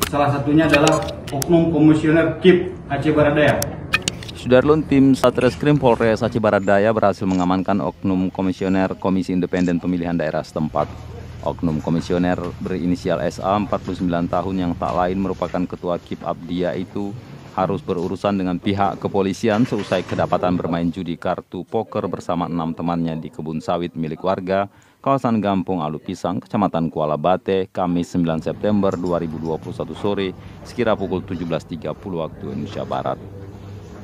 salah satunya adalah Oknum Komisioner KIP Aceh Barat Daya. Sudarlun, tim Satreskrim Polres Aceh Barat Daya berhasil mengamankan Oknum Komisioner Komisi Independen Pemilihan Daerah setempat. Oknum Komisioner berinisial SA 49 tahun yang tak lain merupakan Ketua KIP Abdia itu harus berurusan dengan pihak kepolisian seusai kedapatan bermain judi kartu poker bersama 6 temannya di kebun sawit milik warga kawasan Gampung Alu Pisang, Kecamatan Kuala Bate, Kamis 9 September 2021 sore sekira pukul 17.30 waktu Indonesia Barat.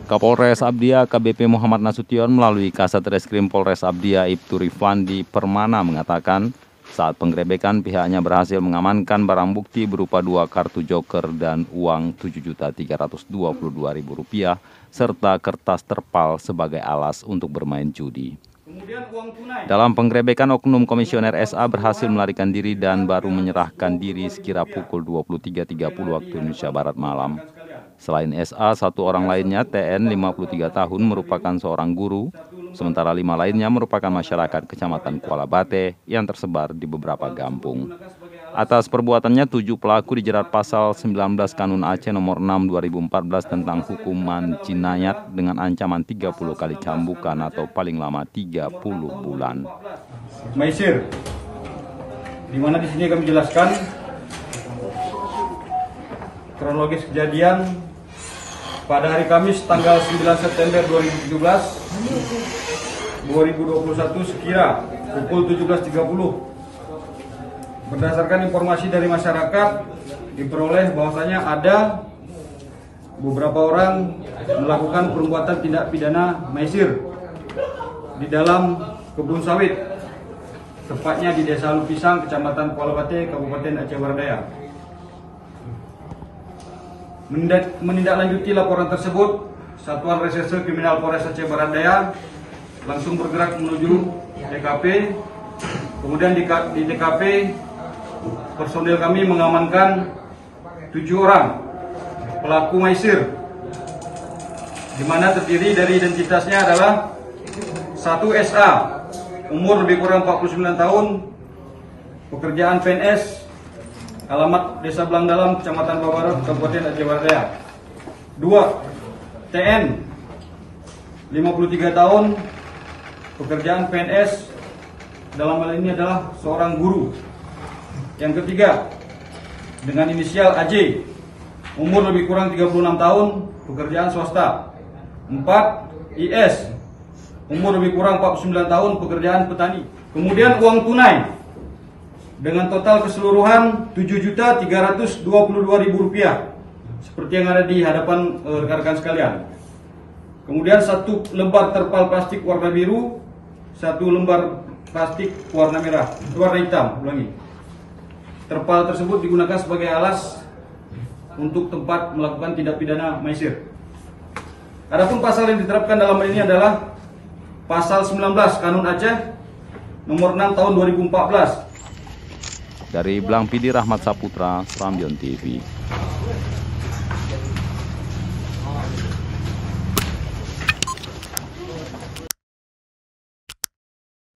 Kapolres Abdia AKBP Muhammad Nasution melalui Kasat Reskrim Polres Abdia Ibtu Rifandi Permana mengatakan saat penggerebekan pihaknya berhasil mengamankan barang bukti berupa 2 kartu joker dan uang Rp7.322.000 serta kertas terpal sebagai alas untuk bermain judi. Dalam penggerebekan, Oknum Komisioner SA berhasil melarikan diri dan baru menyerahkan diri sekira pukul 23.30 waktu Indonesia Barat malam. Selain SA, 1 orang lainnya TN 53 tahun merupakan seorang guru, sementara 5 lainnya merupakan masyarakat Kecamatan Kuala Bate yang tersebar di beberapa kampung. Atas perbuatannya 7 pelaku dijerat pasal 19 Kanun Aceh nomor 6 2014 tentang hukuman jinayat dengan ancaman 30 kali cambukan atau paling lama 30 bulan. Maisir, di mana di sini kami jelaskan kronologis kejadian pada hari Kamis tanggal 9 September 2017 2021 sekira pukul 17.30. Berdasarkan informasi dari masyarakat diperoleh bahwasanya ada beberapa orang melakukan perbuatan tindak pidana maisir di dalam kebun sawit, tepatnya di Desa Alu Pisang, Kecamatan Kuala Bate, Kabupaten Aceh Barat Daya. Menindaklanjuti laporan tersebut, Satuan Reserse Kriminal Polres Aceh Barat Daya langsung bergerak menuju TKP. Kemudian di TKP personil kami mengamankan 7 orang pelaku maisir, di mana terdiri dari identitasnya adalah 1 SA, umur lebih kurang 49 tahun, pekerjaan PNS, alamat Desa Belang Dalam, Kecamatan Babarat, Kabupaten Aceh Barat Daya. 2 TN, 53 tahun, pekerjaan PNS, dalam hal ini adalah seorang guru. Yang ketiga, dengan inisial AJ, umur lebih kurang 36 tahun, pekerjaan swasta. 4 IS, umur lebih kurang 49 tahun, pekerjaan petani. Kemudian uang tunai dengan total keseluruhan Rp7.322.000, seperti yang ada di hadapan rekan-rekan sekalian. Kemudian 1 lembar terpal plastik warna biru, 1 lembar plastik warna merah, warna hitam. Ulangi. Terpal tersebut digunakan sebagai alas untuk tempat melakukan tindak pidana maisir. Adapun pasal yang diterapkan dalam hal ini adalah pasal 19 Kanun Aceh nomor 6 tahun 2014. Dari Belang Pidi, Rahmat Saputra, Serambion TV.